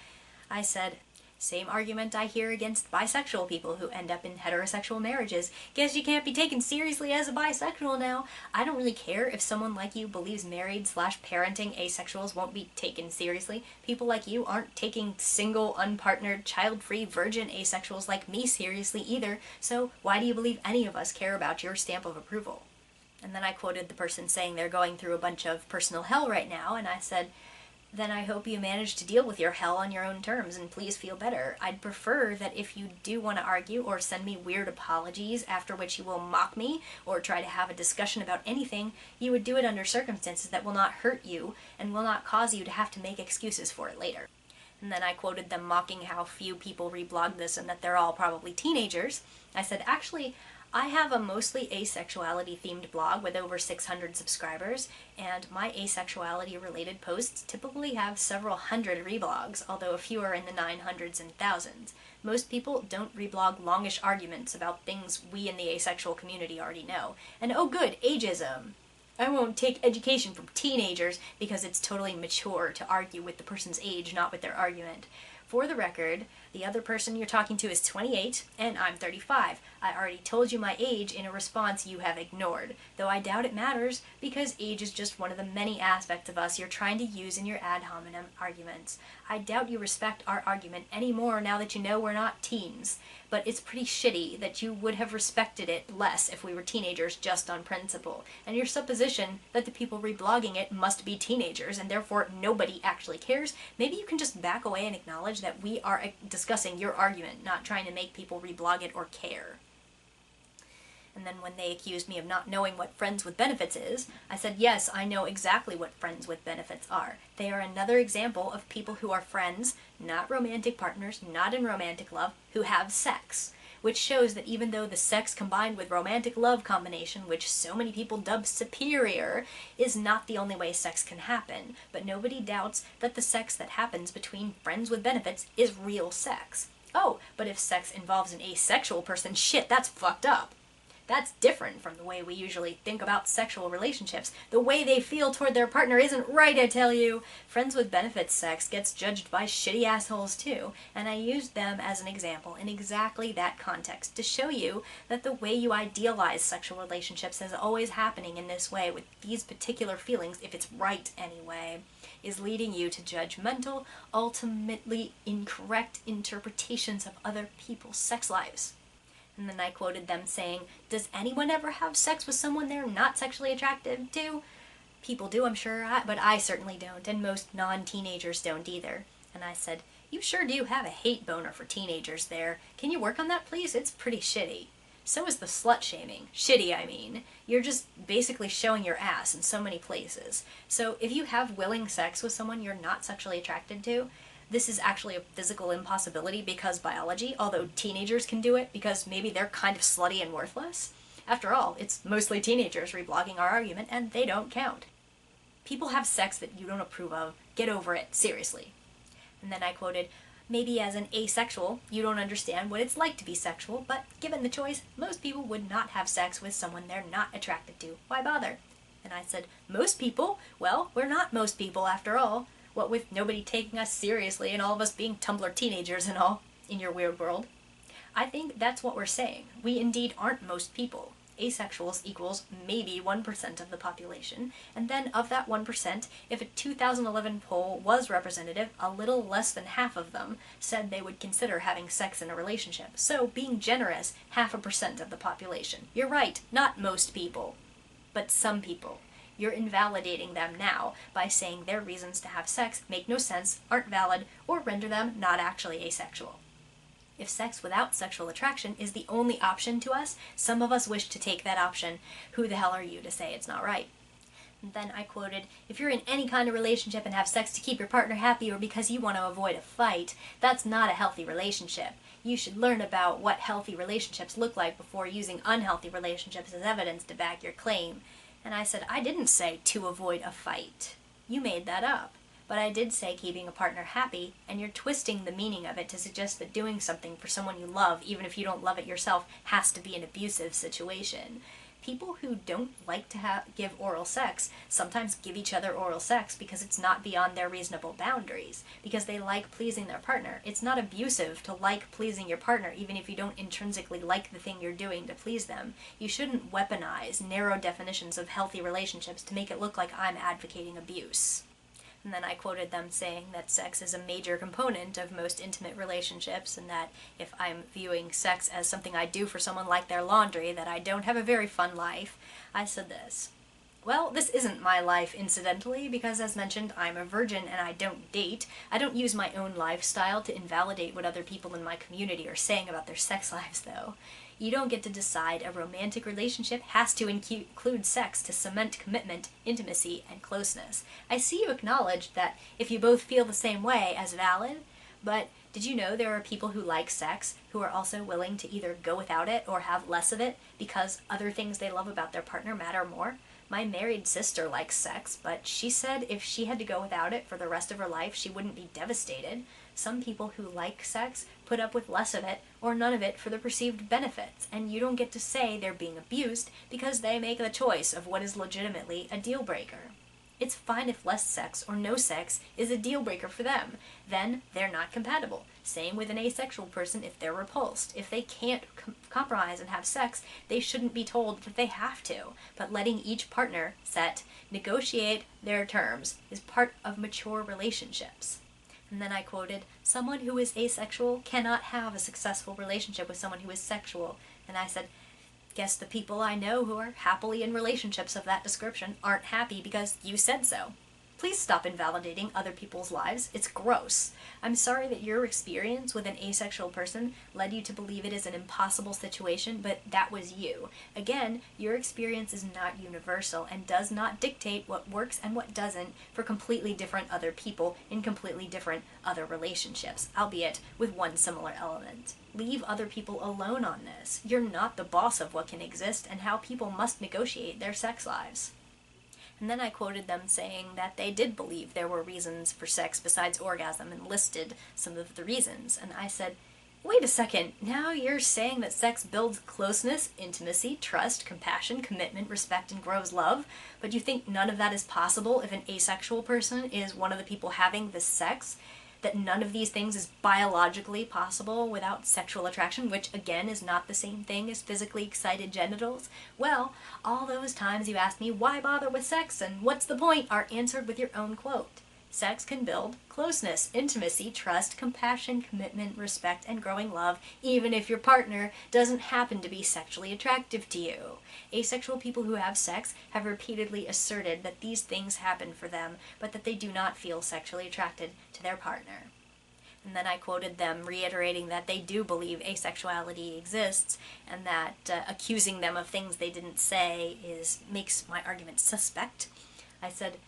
I said, "Same argument I hear against bisexual people who end up in heterosexual marriages. Guess you can't be taken seriously as a bisexual now. I don't really care if someone like you believes married/parenting asexuals won't be taken seriously. People like you aren't taking single, unpartnered, child-free, virgin asexuals like me seriously either, so why do you believe any of us care about your stamp of approval? And then I quoted the person saying they're going through a bunch of personal hell right now, and I said, then I hope you manage to deal with your hell on your own terms, and please feel better. I'd prefer that if you do want to argue or send me weird apologies after which you will mock me or try to have a discussion about anything, you would do it under circumstances that will not hurt you and will not cause you to have to make excuses for it later. And then I quoted them mocking how few people reblog this and that they're all probably teenagers. I said, actually, I have a mostly asexuality themed blog with over 600 subscribers, and my asexuality related posts typically have several hundred reblogs, although a few are in the 900s and thousands. Most people don't reblog longish arguments about things we in the asexual community already know. And oh good, ageism! I won't take education from teenagers because it's totally mature to argue with the person's age, not with their argument. For the record, the other person you're talking to is 28, and I'm 35. I already told you my age in a response you have ignored, though I doubt it matters, because age is just one of the many aspects of us you're trying to use in your ad hominem arguments. I doubt you respect our argument any more now that you know we're not teens, but it's pretty shitty that you would have respected it less if we were teenagers just on principle, and your supposition that the people reblogging it must be teenagers and therefore nobody actually cares. Maybe you can just back away and acknowledge that we are discussing your argument, not trying to make people reblog it or care. And then when they accused me of not knowing what friends with benefits is, I said, yes, I know exactly what friends with benefits are. They are another example of people who are friends, not romantic partners, not in romantic love, who have sex. Which shows that even though the sex combined with romantic love combination, which so many people dub superior, is not the only way sex can happen, but nobody doubts that the sex that happens between friends with benefits is real sex. Oh, but if sex involves an asexual person, shit, that's fucked up. That's different from the way we usually think about sexual relationships. The way they feel toward their partner isn't right, I tell you. Friends with benefits sex gets judged by shitty assholes too, and I used them as an example in exactly that context to show you that the way you idealize sexual relationships is always happening in this way with these particular feelings, if it's right anyway, is leading you to judgmental, ultimately incorrect interpretations of other people's sex lives. And then I quoted them saying, does anyone ever have sex with someone they're not sexually attracted to? People do, I'm sure, but I certainly don't, and most non-teenagers don't either. And I said, you sure do have a hate boner for teenagers there. Can you work on that, please? It's pretty shitty. So is the slut-shaming. Shitty, I mean. You're just basically showing your ass in so many places. So if you have willing sex with someone you're not sexually attracted to, this is actually a physical impossibility because biology, although teenagers can do it because maybe they're kind of slutty and worthless. After all, it's mostly teenagers reblogging our argument, and they don't count. People have sex that you don't approve of. Get over it, seriously. And then I quoted, maybe as an asexual, you don't understand what it's like to be sexual, but given the choice, most people would not have sex with someone they're not attracted to. Why bother? And I said, most people? Well, we're not most people after all. What with nobody taking us seriously and all of us being Tumblr teenagers and all, in your weird world. I think that's what we're saying. We indeed aren't most people. Asexuals equals maybe 1% of the population, and then of that 1%, if a 2011 poll was representative, a little less than half of them said they would consider having sex in a relationship. So, being generous, 0.5% of the population. You're right, not most people, but some people. You're invalidating them now by saying their reasons to have sex make no sense, aren't valid, or render them not actually asexual. If sex without sexual attraction is the only option to us, some of us wish to take that option. Who the hell are you to say it's not right? And then I quoted, if you're in any kind of relationship and have sex to keep your partner happy or because you want to avoid a fight, that's not a healthy relationship. You should learn about what healthy relationships look like before using unhealthy relationships as evidence to back your claim. And I said, I didn't say to avoid a fight. You made that up. But I did say keeping a partner happy, and you're twisting the meaning of it to suggest that doing something for someone you love, even if you don't love it yourself, has to be an abusive situation. People who don't like to give oral sex sometimes give each other oral sex because it's not beyond their reasonable boundaries, because they like pleasing their partner. It's not abusive to like pleasing your partner, even if you don't intrinsically like the thing you're doing to please them. You shouldn't weaponize narrow definitions of healthy relationships to make it look like I'm advocating abuse. And then I quoted them saying that sex is a major component of most intimate relationships, and that if I'm viewing sex as something I do for someone like their laundry, that I don't have a very fun life. I said this. Well, this isn't my life, incidentally, because as mentioned, I'm a virgin and I don't date. I don't use my own lifestyle to invalidate what other people in my community are saying about their sex lives, though. You don't get to decide a romantic relationship has to include sex to cement commitment, intimacy, and closeness. I see you acknowledged that if you both feel the same way as valid, but did you know there are people who like sex who are also willing to either go without it or have less of it because other things they love about their partner matter more? My married sister likes sex, but she said if she had to go without it for the rest of her life, she wouldn't be devastated. Some people who like sex put up with less of it or none of it for the perceived benefits, and you don't get to say they're being abused because they make the choice of what is legitimately a deal breaker. It's fine if less sex or no sex is a deal breaker for them. Then they're not compatible. Same with an asexual person if they're repulsed. If they can't compromise and have sex, they shouldn't be told that they have to. But letting each partner negotiate their terms is part of mature relationships. And then I quoted, someone who is asexual cannot have a successful relationship with someone who is sexual. And I said, guess the people I know who are happily in relationships of that description aren't happy because you said so. Please stop invalidating other people's lives. It's gross. I'm sorry that your experience with an asexual person led you to believe it is an impossible situation, but that was you. Again, your experience is not universal and does not dictate what works and what doesn't for completely different other people in completely different other relationships, albeit with one similar element. Leave other people alone on this. You're not the boss of what can exist and how people must negotiate their sex lives. And then I quoted them saying that they did believe there were reasons for sex besides orgasm and listed some of the reasons. And I said, wait a second, now you're saying that sex builds closeness, intimacy, trust, compassion, commitment, respect, and grows love, but you think none of that is possible if an asexual person is one of the people having this sex? That none of these things is biologically possible without sexual attraction, which again is not the same thing as physically excited genitals? Well, all those times you asked me why bother with sex and what's the point are answered with your own quote. Sex can build closeness, intimacy, trust, compassion, commitment, respect, and growing love, even if your partner doesn't happen to be sexually attractive to you. Asexual people who have sex have repeatedly asserted that these things happen for them, but that they do not feel sexually attracted to their partner. And then I quoted them reiterating that they do believe asexuality exists, and that accusing them of things they didn't say makes my argument suspect. I said,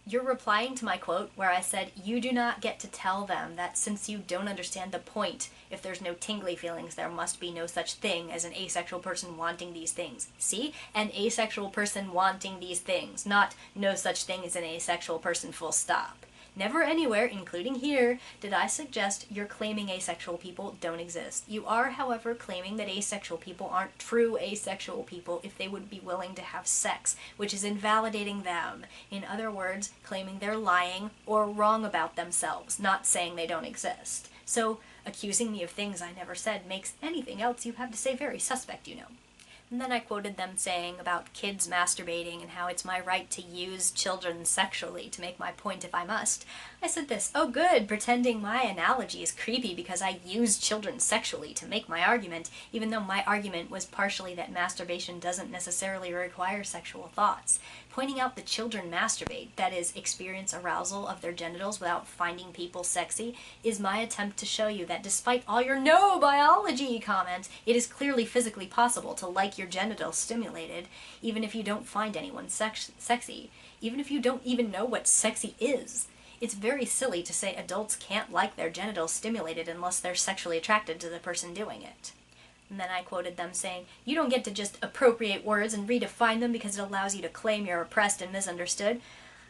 you're replying to my quote where I said, you do not get to tell them that since you don't understand the point, if there's no tingly feelings, there must be no such thing as an asexual person wanting these things. See? An asexual person wanting these things, not no such thing as an asexual person full stop. Never anywhere, including here, did I suggest you're claiming asexual people don't exist. You are, however, claiming that asexual people aren't true asexual people if they would be willing to have sex, which is invalidating them. In other words, claiming they're lying or wrong about themselves, not saying they don't exist. So, accusing me of things I never said makes anything else you have to say very suspect, you know. And then I quoted them saying about kids masturbating and how it's my right to use children sexually to make my point if I must. I said this, oh good, pretending my analogy is creepy because I use children sexually to make my argument, even though my argument was partially that masturbation doesn't necessarily require sexual thoughts. Pointing out that children masturbate, that is, experience arousal of their genitals without finding people sexy, is my attempt to show you that despite all your no biology comments, it is clearly physically possible to like your genitals stimulated, even if you don't find anyone sexy, even if you don't even know what sexy is. It's very silly to say adults can't like their genitals stimulated unless they're sexually attracted to the person doing it. And then I quoted them saying, you don't get to just appropriate words and redefine them because it allows you to claim you're oppressed and misunderstood.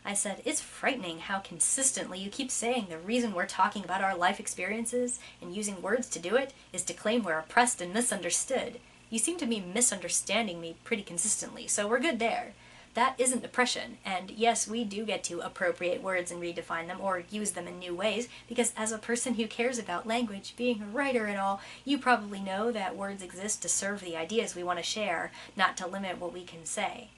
I said, it's frightening how consistently you keep saying the reason we're talking about our life experiences and using words to do it is to claim we're oppressed and misunderstood. You seem to be misunderstanding me pretty consistently, so we're good there. That isn't oppression, and yes, we do get to appropriate words and redefine them or use them in new ways, because as a person who cares about language, being a writer and all, you probably know that words exist to serve the ideas we want to share, not to limit what we can say.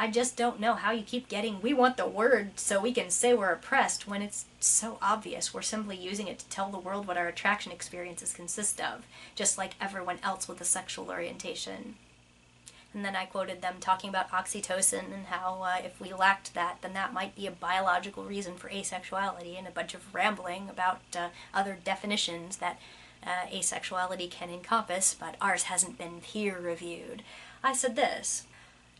I just don't know how you keep getting, we want the word so we can say we're oppressed, when it's so obvious we're simply using it to tell the world what our attraction experiences consist of, just like everyone else with a sexual orientation. And then I quoted them talking about oxytocin and how if we lacked that, then that might be a biological reason for asexuality, and a bunch of rambling about other definitions that asexuality can encompass, but ours hasn't been peer-reviewed. I said this: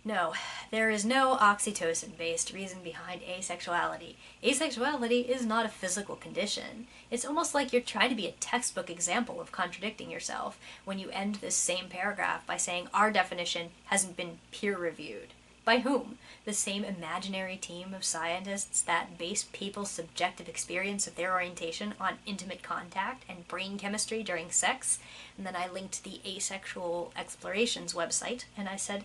no, there is no oxytocin-based reason behind asexuality. Asexuality is not a physical condition. It's almost like you're trying to be a textbook example of contradicting yourself when you end this same paragraph by saying our definition hasn't been peer-reviewed. By whom? The same imaginary team of scientists that base people's subjective experience of their orientation on intimate contact and brain chemistry during sex. And then I linked the Asexual Explorations website, and I said,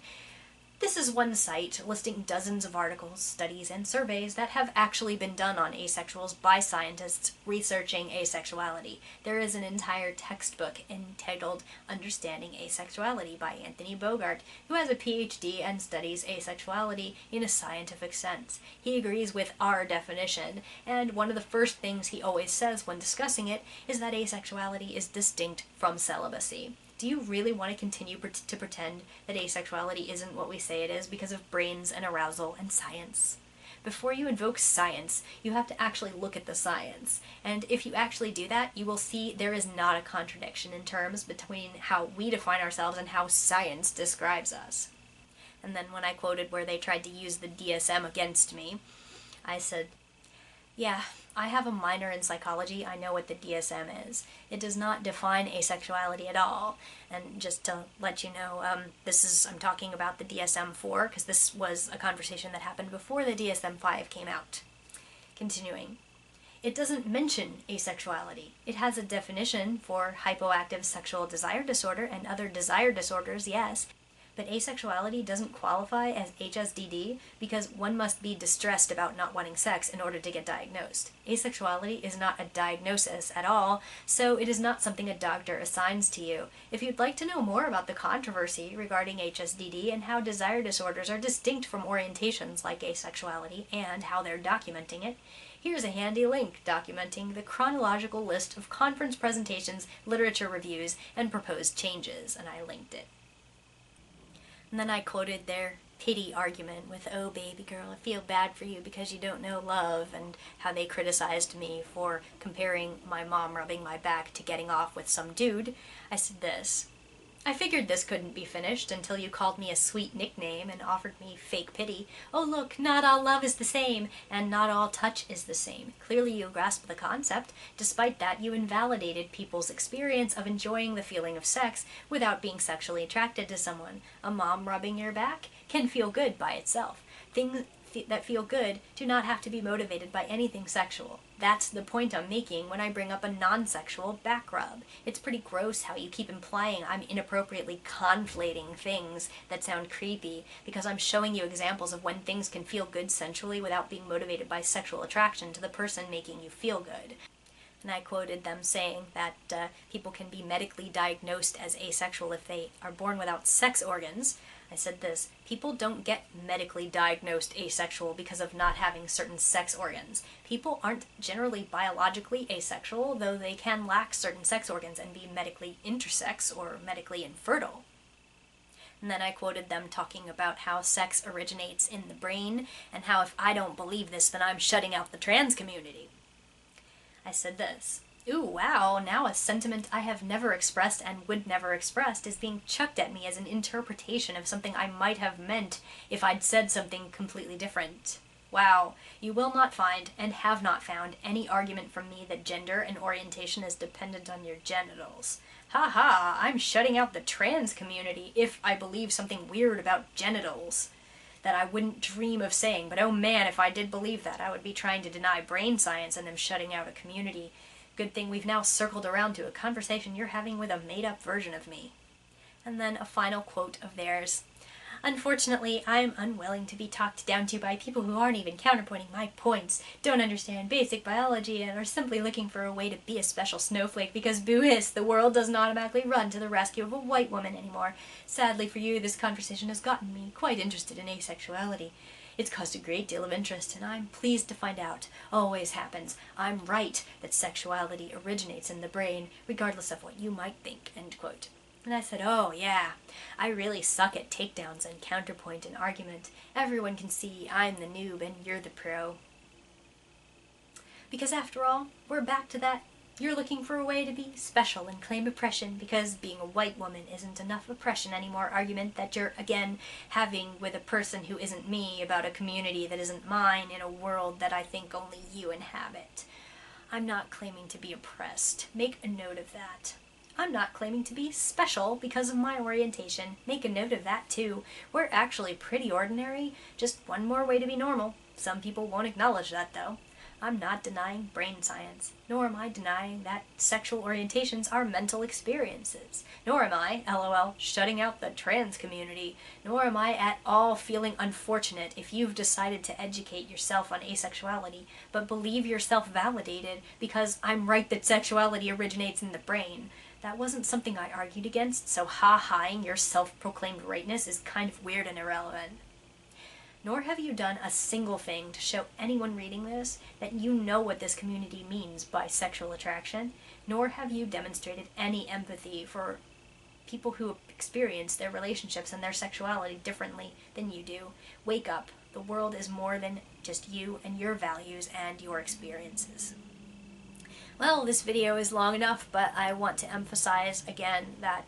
this is one site listing dozens of articles, studies, and surveys that have actually been done on asexuals by scientists researching asexuality. There is an entire textbook entitled Understanding Asexuality by Anthony Bogart, who has a PhD and studies asexuality in a scientific sense. He agrees with our definition, and one of the first things he always says when discussing it is that asexuality is distinct from celibacy. Do you really want to continue to pretend that asexuality isn't what we say it is because of brains and arousal and science? Before you invoke science, you have to actually look at the science. And if you actually do that, you will see there is not a contradiction in terms between how we define ourselves and how science describes us. And then when I quoted where they tried to use the DSM against me, I said, yeah, I have a minor in psychology. I know what the DSM is. It does not define asexuality at all. And just to let you know, I'm talking about the DSM-4, because this was a conversation that happened before the DSM-5 came out. Continuing. It doesn't mention asexuality. It has a definition for hypoactive sexual desire disorder and other desire disorders, yes, but asexuality doesn't qualify as HSDD because one must be distressed about not wanting sex in order to get diagnosed. Asexuality is not a diagnosis at all, so it is not something a doctor assigns to you. If you'd like to know more about the controversy regarding HSDD and how desire disorders are distinct from orientations like asexuality and how they're documenting it, here's a handy link documenting the chronological list of conference presentations, literature reviews, and proposed changes, and I linked it. And then I quoted their pity argument with, oh baby girl, I feel bad for you because you don't know love, and how they criticized me for comparing my mom rubbing my back to getting off with some dude. I said this: I figured this couldn't be finished until you called me a sweet nickname and offered me fake pity. Oh look, not all love is the same, and not all touch is the same. Clearly you grasp the concept. Despite that, you invalidated people's experience of enjoying the feeling of sex without being sexually attracted to someone. A mom rubbing your back can feel good by itself. Things that feel good do not have to be motivated by anything sexual. That's the point I'm making when I bring up a non-sexual back rub. It's pretty gross how you keep implying I'm inappropriately conflating things that sound creepy, because I'm showing you examples of when things can feel good sensually without being motivated by sexual attraction to the person making you feel good. And I quoted them saying that people can be medically diagnosed as asexual if they are born without sex organs. I said this: people don't get medically diagnosed asexual because of not having certain sex organs. People aren't generally biologically asexual, though they can lack certain sex organs and be medically intersex or medically infertile. And then I quoted them talking about how sex originates in the brain, and how if I don't believe this, then I'm shutting out the trans community. I said this: ooh, wow, now a sentiment I have never expressed and would never expressed is being chucked at me as an interpretation of something I might have meant if I'd said something completely different. Wow, you will not find, and have not found, any argument from me that gender and orientation is dependent on your genitals. Ha ha, I'm shutting out the trans community if I believe something weird about genitals that I wouldn't dream of saying, but oh man, if I did believe that, I would be trying to deny brain science and them shutting out a community. Good thing we've now circled around to a conversation you're having with a made-up version of me. And then a final quote of theirs: Unfortunately, I'm unwilling to be talked down to by people who aren't even counterpointing my points, don't understand basic biology, and are simply looking for a way to be a special snowflake because, boo-hiss, the world doesn't automatically run to the rescue of a white woman anymore. Sadly for you, this conversation has gotten me quite interested in asexuality. It's caused a great deal of interest, and I'm pleased to find out, always happens, I'm right that sexuality originates in the brain, regardless of what you might think, end quote. And I said, oh yeah, I really suck at takedowns and counterpoint and argument. Everyone can see I'm the noob and you're the pro. Because after all, we're back to that you're looking for a way to be special and claim oppression because being a white woman isn't enough oppression anymore argument that you're, again, having with a person who isn't me about a community that isn't mine in a world that I think only you inhabit. I'm not claiming to be oppressed. Make a note of that. I'm not claiming to be special because of my orientation. Make a note of that too. We're actually pretty ordinary, just one more way to be normal. Some people won't acknowledge that though. I'm not denying brain science, nor am I denying that sexual orientations are mental experiences, nor am I, lol, shutting out the trans community, nor am I at all feeling unfortunate if you've decided to educate yourself on asexuality, but believe yourself validated because I'm right that sexuality originates in the brain. That wasn't something I argued against, so ha-haing your self-proclaimed rightness is kind of weird and irrelevant. Nor have you done a single thing to show anyone reading this that you know what this community means by sexual attraction, nor have you demonstrated any empathy for people who experience their relationships and their sexuality differently than you do. Wake up. The world is more than just you and your values and your experiences. Well, this video is long enough, but I want to emphasize again that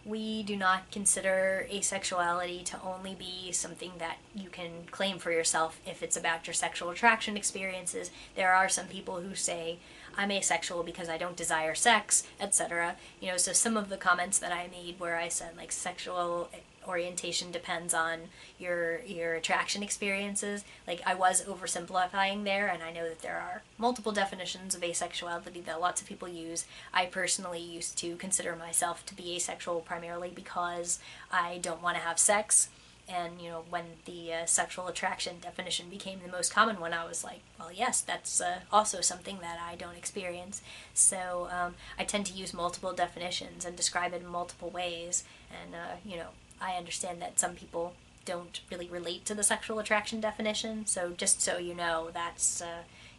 we do not consider asexuality to only be something that you can claim for yourself if it's about your sexual attraction experiences. There are some people who say, I'm asexual because I don't desire sex, etc. You know, so some of the comments that I made where I said, like, sexual orientation depends on your attraction experiences, like, I was oversimplifying there, and I know that there are multiple definitions of asexuality that lots of people use. I personally used to consider myself to be asexual primarily because I don't want to have sex, and, you know, when the sexual attraction definition became the most common one, I was like, well, yes, that's also something that I don't experience. So I tend to use multiple definitions and describe it in multiple ways, and, you know, I understand that some people don't really relate to the sexual attraction definition, so just so you know, that's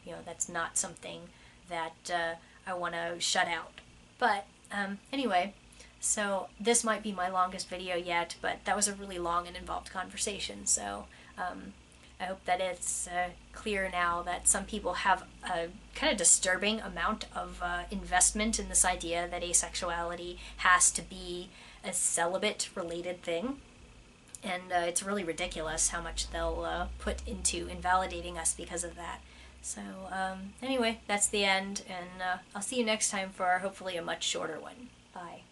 you know, that's not something that I want to shut out. But anyway, so this might be my longest video yet, but that was a really long and involved conversation, so I hope that it's clear now that some people have a kind of disturbing amount of investment in this idea that asexuality has to be a celibate-related thing, and it's really ridiculous how much they'll put into invalidating us because of that. So anyway, that's the end, and I'll see you next time for hopefully a much shorter one. Bye.